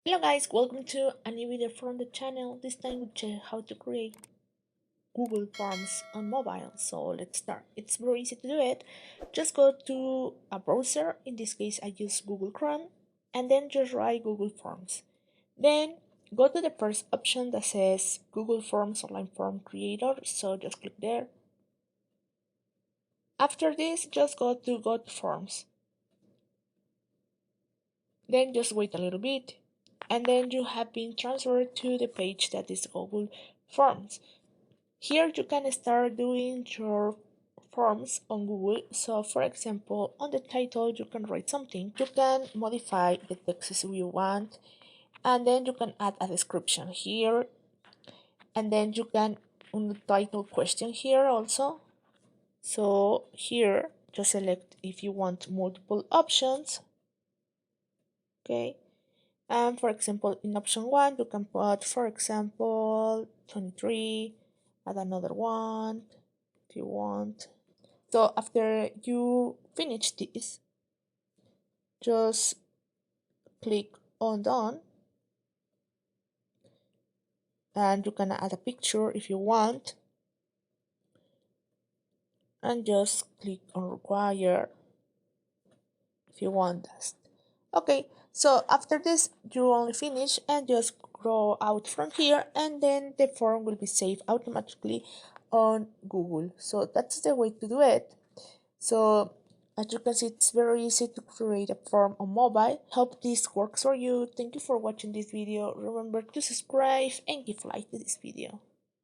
Hello guys, welcome to a new video from the channel. This time we check how to create Google Forms on mobile. So let's start. It's very easy to do it. Just go to a browser. In this case I use Google Chrome, and then just write Google Forms. Then go to the first option that says Google Forms Online Form Creator. So just click there. After this, just go to Forms. Then just wait a little bit, and then you have been transferred to the page that is Google Forms. Here you can start doing your forms on Google. So for example, on the title you can write something. You can modify the text if you want, and then you can add a description here, and then you can on the title question here also. So here just select if you want multiple options. Okay, and for example in option 1 you can put, for example, 23, add another one if you want. So after you finish this, just click on done, and you can add a picture if you want, and just click on require if you want that. Okay, so after this you only finish and just go out from here, and then the form will be saved automatically on Google. So that's the way to do it. So as you can see, it's very easy to create a form on mobile. Hope this works for you. Thank you for watching this video. Remember to subscribe and give like to this video.